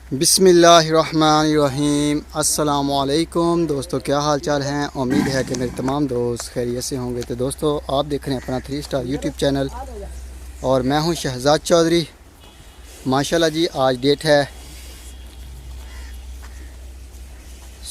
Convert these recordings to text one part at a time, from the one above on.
बिस्मिल्लाहिर्रहमानिर्रहीम। अस्सलामुअलैकुम दोस्तों, क्या हाल चाल हैं। उम्मीद है कि मेरे तमाम दोस्त खैरियत से होंगे। तो दोस्तों, आप देख रहे हैं अपना 3 स्टार यूट्यूब चैनल और मैं हूं शहजाद चौधरी। माशाल्लाह जी, आज डेट है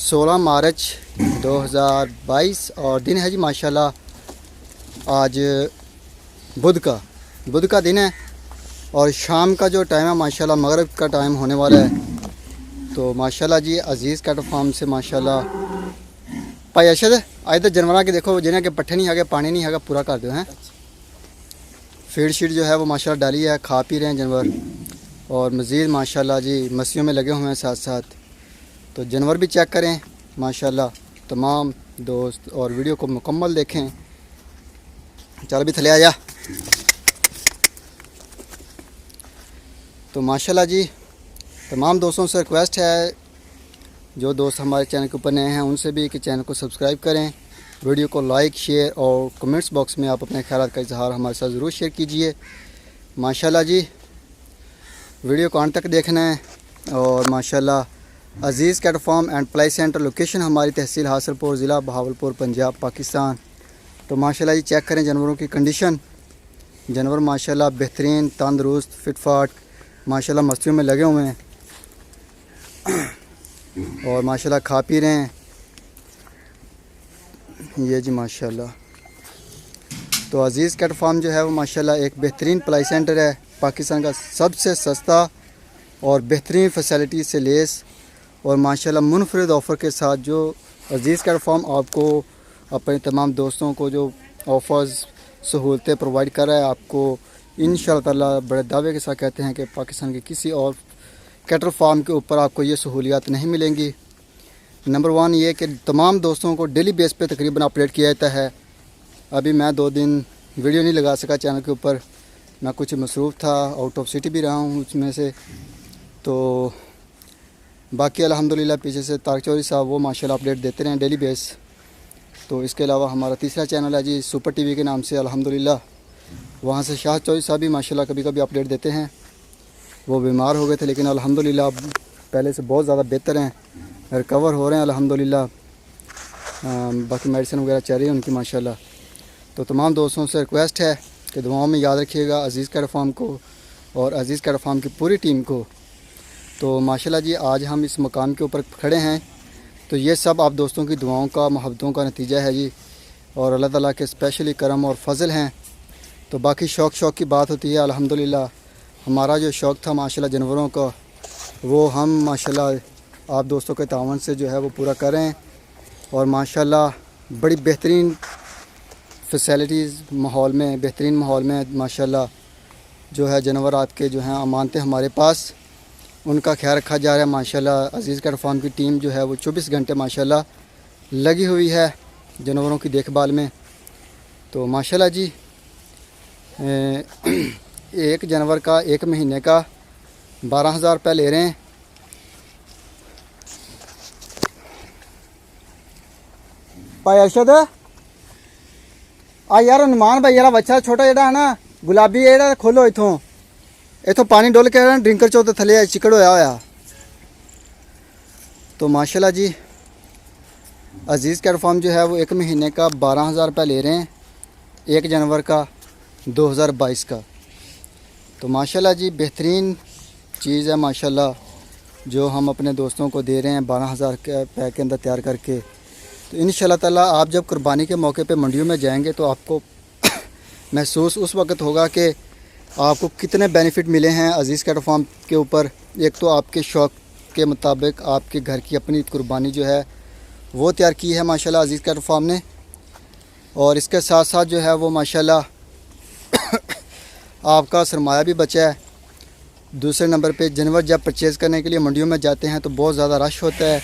16 मार्च 2022 और दिन है जी माशाल्लाह आज बुध का दिन है और शाम का जो टाइम है माशाल्लाह मगरिब का टाइम होने वाला है। तो माशाल्लाह जी अजीज़ कैटल फार्म से माशाल्लाह भाई अरशद आज तो जानवर के देखो जिन्हें के पट्ठे नहीं है, पानी नहीं है, पूरा कर दो हैं। फीड शीट जो है वो माशाल्लाह डाली है, खा पी रहे हैं जानवर और मज़ीद माशाल्लाह जी मस्सियों में लगे हुए हैं साथ साथ। तो जानवर भी चेक करें माशाल्लाह तमाम दोस्त और वीडियो को मुकम्मल देखें। चल भी थले आ जा। तो माशाल्लाह जी तमाम दोस्तों से रिक्वेस्ट है, जो दोस्त हमारे चैनल के ऊपर नए हैं उनसे भी कि चैनल को सब्सक्राइब करें, वीडियो को लाइक शेयर और कमेंट्स बॉक्स में आप अपने ख्यालात का इजहार हमारे साथ ज़रूर शेयर कीजिए। माशाल्लाह जी वीडियो को अंत तक देखना है। और माशाल्लाह Aziz cattle farm and ply centre, location हमारी तहसील हासलपुर, ज़िला बहावलपुर, पंजाब, पाकिस्तान। तो माशाल्लाह जी चेक करें जानवरों की कंडीशन। जानवर माशाल्लाह बेहतरीन, तंदुरुस्त, फिटफाट माशाल्लाह मस्तियों में लगे हुए हैं और माशाल्लाह खा पी रहे हैं। ये जी माशाल्लाह। तो अजीज़ कैटल फार्म जो है वो माशाल्लाह एक बेहतरीन प्लाई सेंटर है, पाकिस्तान का सबसे सस्ता और बेहतरीन फैसिलिटी से लेस और माशाल्लाह मुनफरिद ऑफ़र के साथ जो अजीज़ कैटल फार्म आपको अपने तमाम दोस्तों को जो ऑफ़र्स सहूलतें प्रोवाइड कर रहा है, आपको इंशाअल्लाह ताला बड़े दावे के साथ कहते हैं कि पाकिस्तान के किसी और कैटल फार्म के ऊपर आपको ये सहूलियात नहीं मिलेंगी। नंबर 1 ये कि तमाम दोस्तों को डेली बेस पे तकरीबन अपडेट किया जाता है। अभी मैं 2 दिन वीडियो नहीं लगा सका चैनल के ऊपर, मैं कुछ मसरूफ़ था, आउट ऑफ सिटी भी रहा हूँ उसमें से। तो बाकी अल्हम्दुलिल्लाह पीछे से तारक चौधरी साहब वो माशाल्लाह अपडेट देते रहे डेली बेस। तो इसके अलावा हमारा तीसरा चैनल है जी सुपर टीवी के नाम से, अल्हम्दुलिल्लाह वहाँ से शाह चौधरी साहब भी माशाल्लाह कभी कभी अपडेट देते हैं। वो बीमार हो गए थे लेकिन अल्हम्दुलिल्लाह अब पहले से बहुत ज़्यादा बेहतर हैं, रिकवर हो रहे हैं अल्हम्दुलिल्लाह। बाकी मेडिसिन वगैरह चल रही है उनकी माशाल्लाह। तो तमाम दोस्तों से रिक्वेस्ट है कि दुआओं में याद रखिएगा अजीज़ कैटल फार्म को और अजीज़ कैटल फार्म की पूरी टीम को। तो माशाल्लाह जी आज हम इस मकाम के ऊपर खड़े हैं, तो ये सब आप दोस्तों की दुआओं का, मोहब्बतों का नतीजा है जी और अल्लाह ताला के स्पेशली करम और फजल हैं। तो बाकी शौक़ की बात होती है। अल्हम्दुलिल्लाह हमारा जो शौक़ था माशाल्लाह जानवरों का, वो हम माशाल्लाह आप दोस्तों के तावन से जो है वो पूरा कर रहे हैं और माशाल्लाह बड़ी बेहतरीन फैसिलिटीज़ माहौल में, बेहतरीन माहौल में माशाल्लाह जो है जानवर आपके जो हैं अमानतें हमारे पास, उनका ख्याल रखा जा रहा है। माशाल्लाह अजीज़ कैटल फार्म की टीम जो है वो 24 घंटे माशाल्लाह लगी हुई है जानवरों की देखभाल में। तो माशाल्लाह जी एक जानवर का 1 महीने का 12,000 रुपये ले रहे हैं। भाई अरशद आ यार अनुमान भाई यार बच्चा छोटा जेड़ा है ना गुलाबी जेड़ा खोलो इथों पानी डोल के ड्रिंकर चो तो थले चिकड़ होया। तो माशाल्लाह जी अजीज़ कैटल फार्म जो है वो 1 महीने का 12,000 रुपये ले रहे हैं, एक जानवर का 2022 का। तो माशाल्लाह जी बेहतरीन चीज़ है माशाल्लाह जो हम अपने दोस्तों को दे रहे हैं 12,000 रुपये के अंदर तैयार करके। तो इंशाअल्लाह ताला आप जब कुर्बानी के मौके पे मंडियों में जाएंगे तो आपको महसूस उस वक़्त होगा कि आपको कितने बेनिफिट मिले हैं अजीज़ कैटल फार्म के ऊपर। एक तो आपके शौक़ के मुताबिक आपके घर की अपनी कुर्बानी जो है वो तैयार की है माशाल्लाह अजीज़ कैटल फार्म ने, और इसके साथ साथ जो है वो माशाल्लाह आपका सरमाया भी बचा है। दूसरे नंबर पे जानवर जब परचेज़ करने के लिए मंडियों में जाते हैं तो बहुत ज़्यादा रश होता है,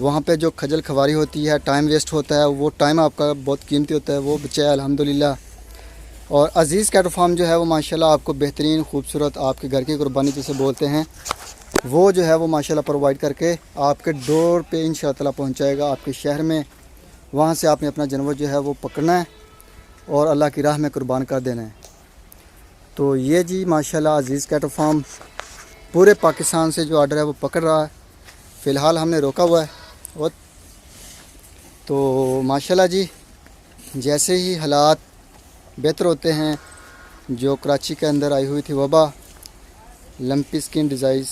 वहाँ पे जो खजल खवारी होती है, टाइम वेस्ट होता है, वो टाइम आपका बहुत कीमती होता है, वो बचा है अल्हम्दुलिल्लाह। और अजीज़ कैटल फार्म जो है वो माशाल्लाह आपको बेहतरीन खूबसूरत आपके घर की कुर्बानी जिसे बोलते हैं वो जो है वो माशाल्लाह प्रोवाइड करके आपके डोर पे इंशाअल्लाह ताला पहुँचाएगा आपके शहर में। वहाँ से आपने अपना जानवर जो है वो पकड़ना है और अल्लाह की राह में कुर्बान कर देना है। तो ये जी माशाल्लाह अजीज़ कैटल फार्म पूरे पाकिस्तान से जो ऑर्डर है वो पकड़ रहा है। फ़िलहाल हमने रोका हुआ है। और तो माशाल्लाह जी, जैसे ही हालात बेहतर होते हैं, जो कराची के अंदर आई हुई थी वबा, लंपी स्किन डिज़ाइज़,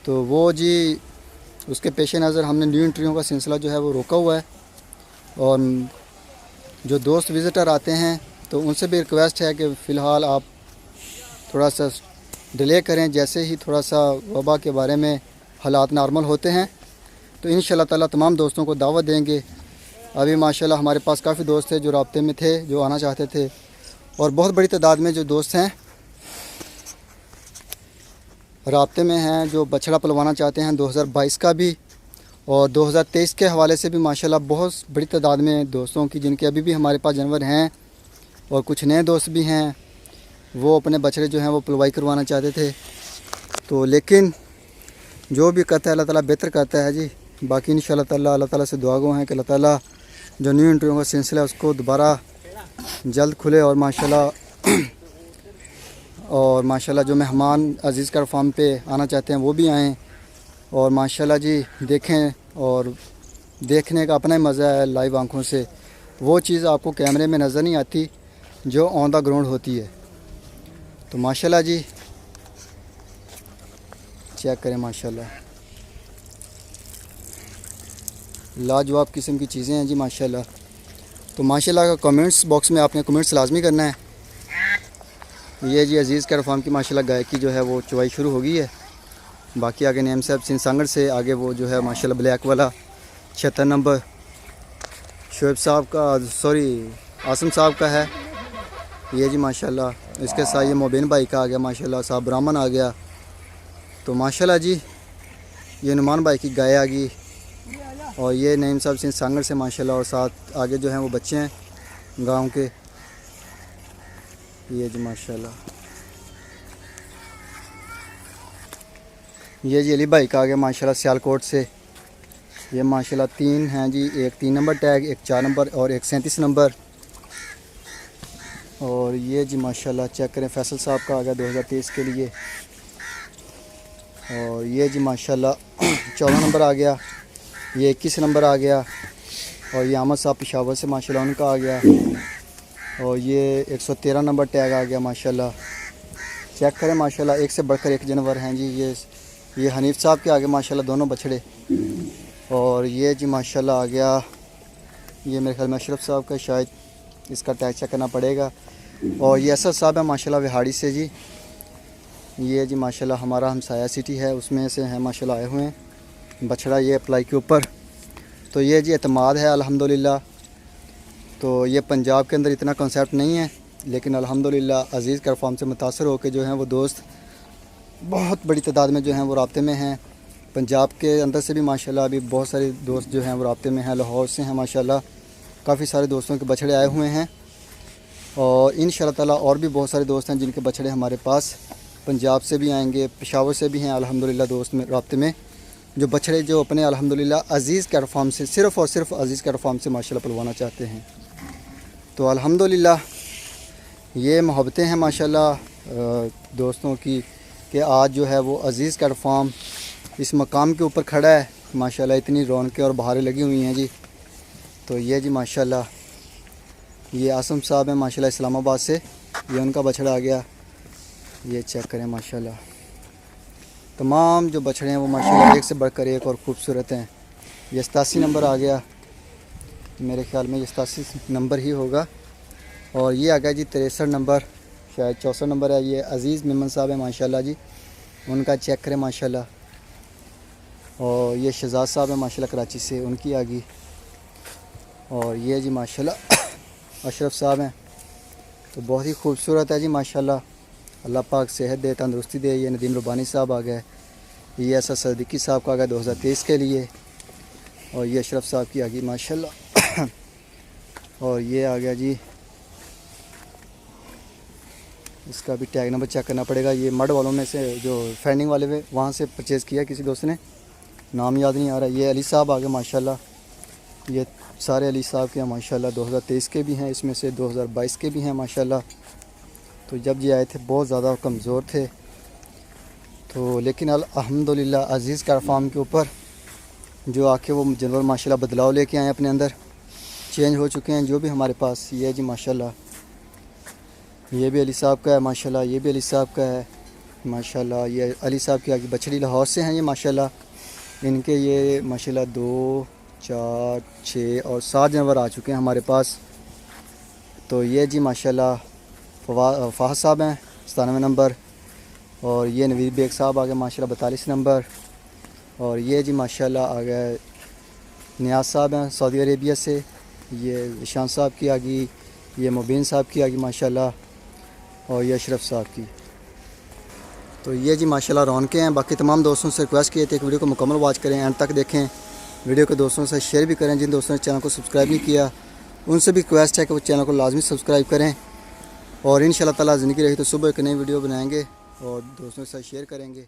तो वो जी उसके पेश नज़र हमने न्यू एंट्रियों का सिलसिला जो है वो रोका हुआ है। और जो दोस्त विज़िटर आते हैं तो उनसे भी रिक्वेस्ट है कि फ़िलहाल आप थोड़ा सा डिले करें। जैसे ही थोड़ा सा वबा के बारे में हालात नॉर्मल होते हैं तो इंशाल्लाह ताला तमाम दोस्तों को दावत देंगे। अभी माशाल्लाह हमारे पास काफ़ी दोस्त थे जो राब्ते में थे, जो आना चाहते थे, और बहुत बड़ी तादाद में जो दोस्त हैं राब्ते में हैं जो बछड़ा पलवाना चाहते हैं 2022 का भी और 2023 के हवाले से भी माशाल्लाह बहुत बड़ी तादाद में दोस्तों की, जिनके अभी भी हमारे पास जानवर हैं और कुछ नए दोस्त भी हैं, वो अपने बछड़े जो हैं वो पलवाई करवाना चाहते थे। तो लेकिन जो भी करता है अल्लाह ताला बेहतर करता है जी। बाकी इंशाल्लाह ताला अल्लाह ताला से दुआ गो हैं कि अल्लाह ताला जो न्यू एंट्रियों का सिलसिला है उसको दोबारा जल्द खुले और माशाल्लाह जो मेहमान अज़ीज़ कर फार्म पे आना चाहते हैं वो भी आएँ और माशाल्लाह जी देखें। और देखने का अपना ही मज़ा है लाइव आंखों से, वो चीज़ आपको कैमरे में नज़र नहीं आती जो ऑन द ग्राउंड होती है। तो माशाल्लाह जी चेक करें, माशाल्लाह लाजवाब किस्म की चीज़ें हैं जी माशाल्लाह। तो माशाल्लाह का कमेंट्स बॉक्स में आपने कमेंट्स लाजमी करना है। ये जी अज़ीज़ कैट फार्म की माशाल्लाह गाय की जो है वो चुवाई शुरू हो गई है। बाकी आगे नेम साहब सिंह सांगड़ से आगे वो जो है माशाल्लाह ब्लैक वाला 76 नंबर शोएब साहब का, सॉरी आसम साहब का है ये जी माशाल्लाह। इसके साथ ये मोबिन भाई का आ गया माशाल्लाह, साहब ब्राह्मण आ गया। तो माशाल्लाह जी ये नुमान भाई की गाय आ गई और ये नईम साहब सिंह सांगड़ से माशाल्लाह, और साथ आगे जो हैं वो बच्चे हैं गांव के, ये जी माशाल्लाह। ये जी अली भाई का आ गया माशाल्लाह सियालकोट से। ये माशाल्लाह 3 हैं जी, एक 3 नंबर टैग, एक 4 नंबर और एक 37 नंबर। और ये जी माशाल्लाह चेक करें फैसल साहब का आ गया 2023 के लिए। और ये जी माशाल्लाह 14 नंबर आ गया, ये 21 नंबर आ गया। और ये अहमद साहब पेशावर से माशाल्लाह उनका आ गया। और ये 113 नंबर टैग आ गया माशाल्लाह। चेक करें माशाल्लाह एक से बढ़कर एक जानवर हैं जी। ये हनीफ साहब के आगे माशाल्लाह दोनों बछड़े। और ये जी माशाल्लाह आ गया, ये मेरे ख्याल में अशरफ साहब का, शायद इसका टैग चेक करना पड़ेगा। और ये असद साहब है माशाल्लाह विहाड़ी से जी। ये जी माशाल्लाह हमारा हमसाया सिटी है उसमें से हैं माशाल्लाह आए हुए हैं बछड़ा ये अप्लाई के ऊपर। तो ये जी एतमाद है अल्हम्दुलिल्लाह। तो ये पंजाब के अंदर इतना कॉन्सेप्ट नहीं है, लेकिन अल्हम्दुलिल्लाह अज़ीज़ कर फार्म से मुतासर होकर जो हैं वो दोस्त बहुत बड़ी तादाद में जो हैं वो राब्ते में हैं। पंजाब के अंदर से भी माशाल्लाह अभी बहुत सारे दोस्त जो हैं वो राब्ते में हैं। लाहौर से हैं माशाल्लाह, काफ़ी सारे दोस्तों के बछड़े आए हुए हैं। और इंशाअल्लाह ताला और भी बहुत सारे दोस्त हैं जिनके बछड़े हमारे पास पंजाब से भी आएंगे, पेशावर से भी हैं अल्हम्दुलिल्लाह दोस्त में राब्ते में, जो बछड़े जो अपने अल्हम्दुलिल्लाह अज़ीज़ कैट फार्म से सिर्फ़ और सिर्फ अज़ीज़ कैट फार्म से माशाल्लाह पलवाना चाहते हैं। तो अल्हम्दुलिल्लाह ये मोहब्बतें हैं माशाल्लाह दोस्तों की कि आज जो है वो अज़ीज़ कैट फार्म इस मकाम के ऊपर खड़ा है माशाल्लाह। इतनी रौनकें और बहारें लगी हुई हैं जी। तो ये जी माशाल्लाह ये आसम साहब हैं माशाल्लाह इस्लामाबाद से, ये उनका बछड़ा आ गया। ये चेक करें माशाल्लाह तमाम जो बछड़े हैं वो माशाल्लाह एक से बढ़कर एक और ख़ूबसूरत हैं। ये 87 नंबर आ गया, मेरे ख्याल में ये 87 नंबर ही होगा। और ये आ गया जी 63 नंबर, शायद 64 नंबर है। ये अज़ीज़ मेमन साहब है माशाल्लाह जी, उनका चेक करें माशाल्लाह। और ये शहजाद साहब है माशाल्लाह कराची से, उनकी आ गई। और ये जी माशाल्लाह अशरफ साहब हैं, तो बहुत ही खूबसूरत है जी माशाल्लाह। अल्लाह पाक सेहत दे, तंदुरुस्ती दे। ये नदीम रुबानी साहब आ गए, ये ऐसा सदीकी साहब का आ गया 2023 के लिए। और ये अशरफ साहब की आ गई माशाल्लाह। और ये आ गया जी, इसका भी टैग नंबर चेक करना पड़ेगा। ये मड वालों में से जो फैंडिंग वाले वे वहाँ से परचेज़ किया किसी दोस्त ने, नाम याद नहीं आ रहा। ये अली साहब आ गए माशाल्लाह, ये सारे अली साहब के हैं माशाल्लाह। 2023 के भी हैं, इसमें से 2022 के भी हैं माशाल्लाह। तो जब ये आए थे बहुत ज़्यादा कमज़ोर थे, तो लेकिन अल्हम्दुलिल्लाह अज़ीज़ कैट फार्म के ऊपर जो आके वो जानवर माशाल्लाह बदलाव लेके आए अपने अंदर, चेंज हो चुके हैं जो भी हमारे पास। ये जी माशाल्लाह, ये भी अली साहब का है माशाल्लाह, ये भी अली साहब का है माशाल्लाह। ये अली साहब की आगे बछड़ी लाहौर से हैं ये माशाल्लाह। इनके ये माशाल्लाह 2, 4, 6 और 7 जानवर आ चुके हैं हमारे पास। तो ये जी माशाल्लाह फ़ाहद साहब हैं 97 नंबर, और ये नवीद बेग साहब आ गए माशाल्लाह 42 नंबर, और ये जी माशाल्लाह आ गए नियाज़ साहब हैं सऊदी अरेबिया से। ये ईशान साहब की आ गई, ये मुबीन साहब की आ गई माशाल्लाह, और ये अशरफ साहब की। तो ये जी माशाल्लाह रौनकें हैं। बाकी तमाम दोस्तों से रिक्वेस्ट किए थे कि वीडियो को मुकम्मल वॉच करें, एंड तक देखें, वीडियो को दोस्तों से शेयर भी करें। जिन दोस्तों ने चैनल को सब्सक्राइब नहीं किया उनसे भी रिक्वेस्ट है कि वो चैनल को लाजमी सब्सक्राइब करें, और इंशाल्लाह ताला ज़िंदगी रही तो सुबह एक नई वीडियो बनाएंगे और दोस्तों के साथ शेयर करेंगे।